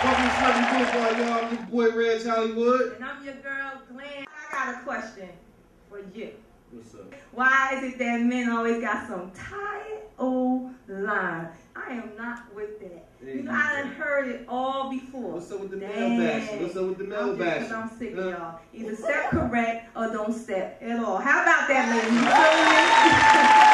Welcome to Celebrity Boulevard, y'all. I'm your boy, Reg Hollywood. And I'm your girl, Glenn. I got a question for you. What's up? Why is it that men always got some tired old line? I am not with that. Hey, you know, I done heard it all before. What's up with the male bashing? What's up with the male bashing? Because I'm sick of y'all. Either step correct or don't step at all. How about that, ladies? You feel me?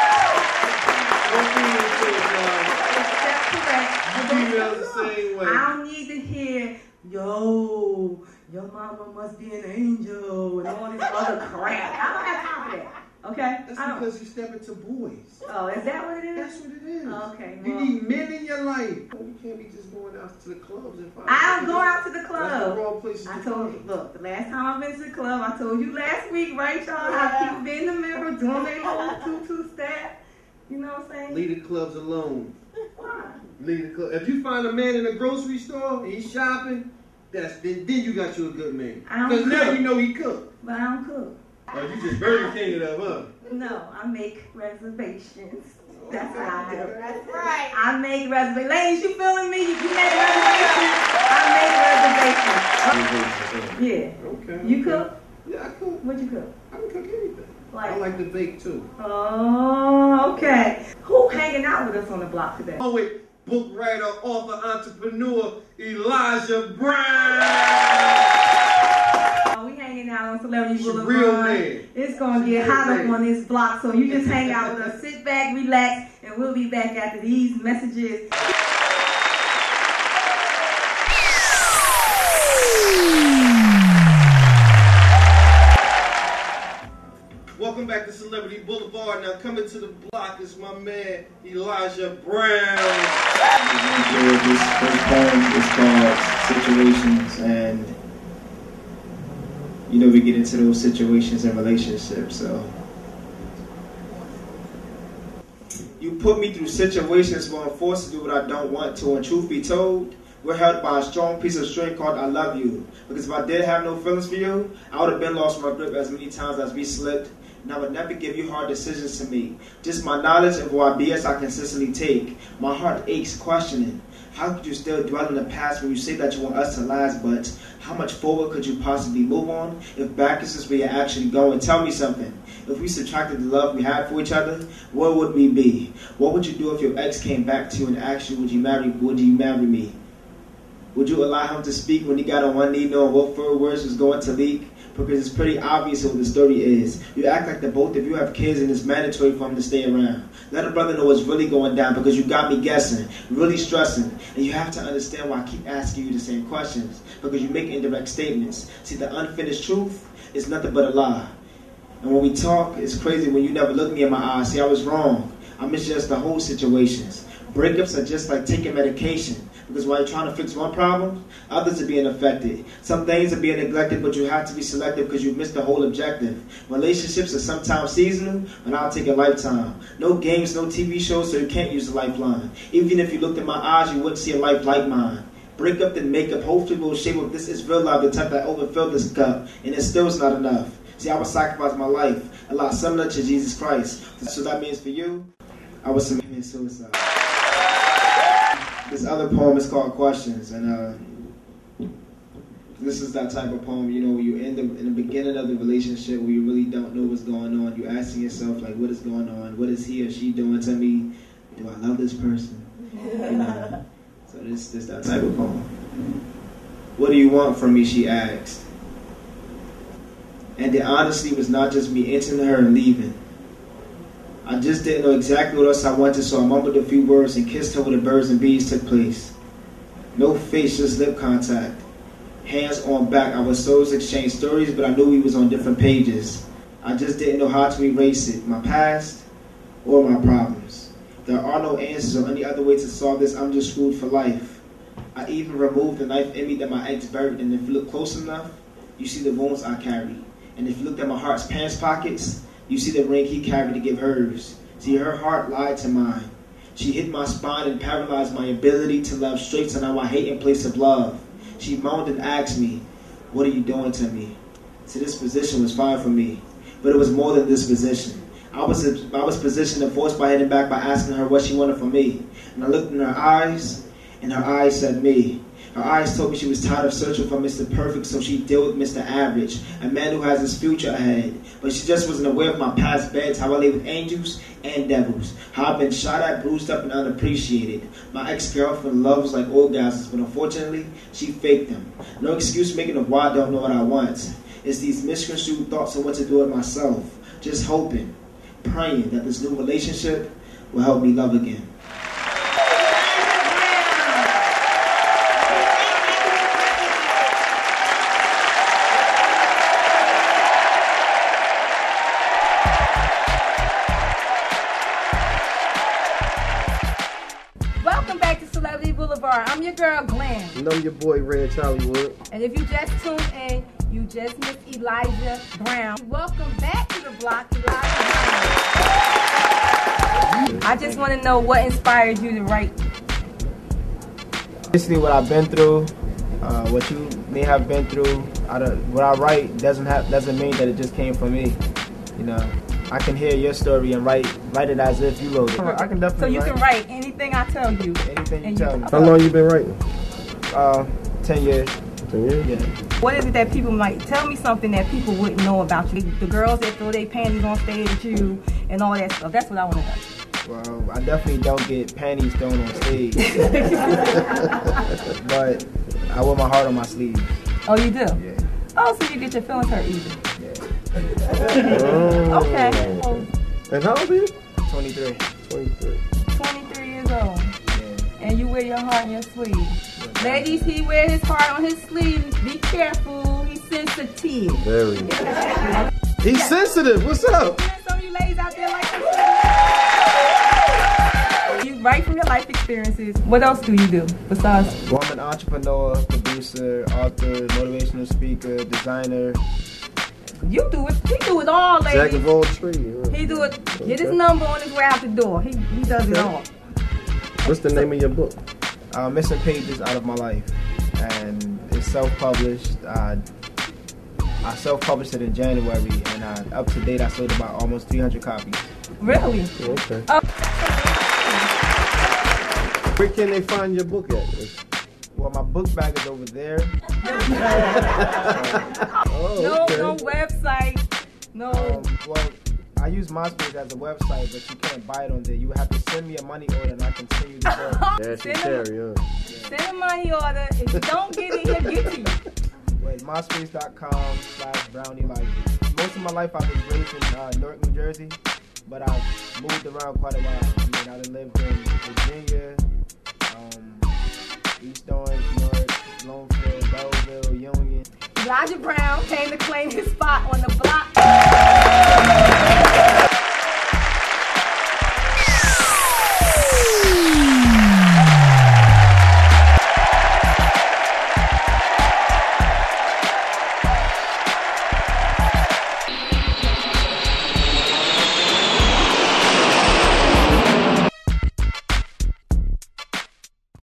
Females the same way. I don't need to hear, yo, your mama must be an angel and all this other crap. I don't have time for that. Okay? That's because you step into boys. Oh, is that what it is? That's what it is. Oh, okay. You need men in your life. You can't be just going out to the clubs and find. I don't go out to the club. That's the wrong places I to told go. you, look, the last time I've been to the club, I told you last week, right, y'all? How people be in the mirror doing their whole 2-2 step. You know what I'm saying? Leave the clubs alone. Why? Leave the club. If you find a man in a grocery store and he's shopping, then you got you a good man. Because now you know he cook. But I don't cook. Oh, you just Burger King it up, huh? No, I make reservations. That's what I do. That's right. I make reservations. Ladies, you feeling me? You make reservations? I make reservations. Yeah. Okay. You cook? Yeah, I cook. What you cook? I can cook anything. Like, I like to bake too. Oh, okay. Who hanging out with us on the block today? Oh, wait. Book writer, author, entrepreneur, Elijah Brown. We hanging out on Celebrity Boulevard. Real man. It's gonna get hot up on this block, so you just hang out with us. Sit back, relax, and we'll be back after these messages. Welcome back to Celebrity Boulevard. Now coming to the block is my man Elijah Brown. This first poem is called Situations, and you know we get into those situations in relationships, so. You put me through situations where I'm forced to do what I don't want to, and truth be told, we're held by a strong piece of string called I love you. Because if I did have no feelings for you, I would have been lost my grip as many times as we slipped, and I would never give you hard decisions to me. Just my knowledge of what BS I consistently take. My heart aches questioning. How could you still dwell in the past when you say that you want us to last, but how much forward could you possibly move on if backwards is where you're actually going? Tell me something. If we subtracted the love we had for each other, where would we be? What would you do if your ex came back to you and asked you, would you marry me? Would you allow him to speak when he got on one knee knowing what words was going to leak? Because it's pretty obvious what the story is. You act like the both of you have kids and it's mandatory for him to stay around. Let a brother know what's really going down because you got me guessing, really stressing. And you have to understand why I keep asking you the same questions. Because you make indirect statements. See, the unfinished truth is nothing but a lie. And when we talk, it's crazy when you never look me in my eyes. See, I was wrong. I misjudged the whole situations. Breakups are just like taking medication. Because while you're trying to fix one problem, others are being affected. Some things are being neglected, but you have to be selective because you missed the whole objective. Relationships are sometimes seasonal, and I'll take a lifetime. No games, no TV shows, so you can't use a lifeline. Even if you looked in my eyes, you wouldn't see a life like mine. Break up then make up. Hopefully we'll shape up. This is real love, the type that overfilled this cup, and it still's not enough. See, I would sacrifice my life, a lot similar to Jesus Christ. So that means for you, I would commit suicide. This other poem is called Questions, and this is that type of poem, you know, you're in the beginning of the relationship where you really don't know what's going on. You're asking yourself, like, what is going on? What is he or she doing to me? Do I love this person? You know? So this that type of poem. What do you want from me, she asked. And it honestly was not just me entering her and leaving. I just didn't know exactly what else I wanted, so I mumbled a few words and kissed her where the birds and bees took place. No face, just lip contact. Hands on back, our souls exchanged stories, but I knew we was on different pages. I just didn't know how to erase it, my past or my problems. There are no answers or any other way to solve this, I'm just screwed for life. I even removed the knife in me that my ex buried, and if you look close enough, you see the wounds I carry. And if you looked at my heart's pants pockets, you see the ring he carried to give hers. See, her heart lied to mine. She hit my spine and paralyzed my ability to love straight, so now I hate in place of love. She moaned and asked me, what are you doing to me? See, this position was fine for me, but it was more than this position. I was positioned and forced my head and back by asking her what she wanted from me. And I looked in her eyes, and her eyes said me. Her eyes told me she was tired of searching for Mr. Perfect, so she dealt with Mr. Average, a man who has his future ahead. But she just wasn't aware of my past beds, how I lay with angels and devils, how I've been shot at, bruised up, and unappreciated. My ex-girlfriend loves like orgasms, but unfortunately, she faked them. No excuse making of why I don't know what I want. It's these misconstrued thoughts of what to do with myself. Just hoping, praying that this new relationship will help me love again. Welcome back to Celebrity Boulevard. I'm your girl, Glenn. And I'm your boy, Red Charlie Wood. And if you just tuned in, you just missed Elijah Brown. Welcome back to the block, Elijah Brown. I just want to know what inspired you to write. Basically, what I've been through, what you may have been through. What I write doesn't mean that it just came from me. You know, I can hear your story and write it as if you wrote it. I can definitely. So you can write anything I tell you. Anything you tell me. How long you been writing? 10 years. 10 years? Yeah. What is it that people might tell me something that people wouldn't know about you? The girls that throw their panties on stage at you and all that stuff. That's what I want to know. Well, I definitely don't get panties thrown on stage, but I wear my heart on my sleeve. Oh, you do? Yeah. Oh, so you get your feelings hurt easy. Oh. Okay. And how old are you? 23. 23. 23 years old. Yeah. And you wear your heart on your sleeve. Ladies, he wear his heart on his sleeve. Be careful. He's sensitive. Very. He's sensitive. What's up? Some of you ladies out there like that. You write from your life experiences. What else do you do besides? Well, I'm an entrepreneur, producer, author, motivational speaker, designer. You do it. He do it all, ladies. Jack of all trades. He do it. Get his number on his way out the door. He does it all. What's the name of your book? Missing Pages Out of My Life, and it's self-published. I self-published it in January, and up to date I sold about almost 300 copies. Really? Okay. Oh. Where can they find your book at? Well, my book bag is over there. No website. No. Well, I use MySpace as a website, but you can't buy it on there. You have to send me a money order, and I can send you the book. Yeah, she carry. Send a money order. If you don't get it, he'll get to you. Wait, MySpace.com/BrownieLife. Most of my life I've been raised in Newark, New Jersey, but I've moved around quite a while. I mean, I've lived in Virginia, East Orange, Newark, Bloomfield, Belleville, Union. Elijah Brown came to claim his spot on the block.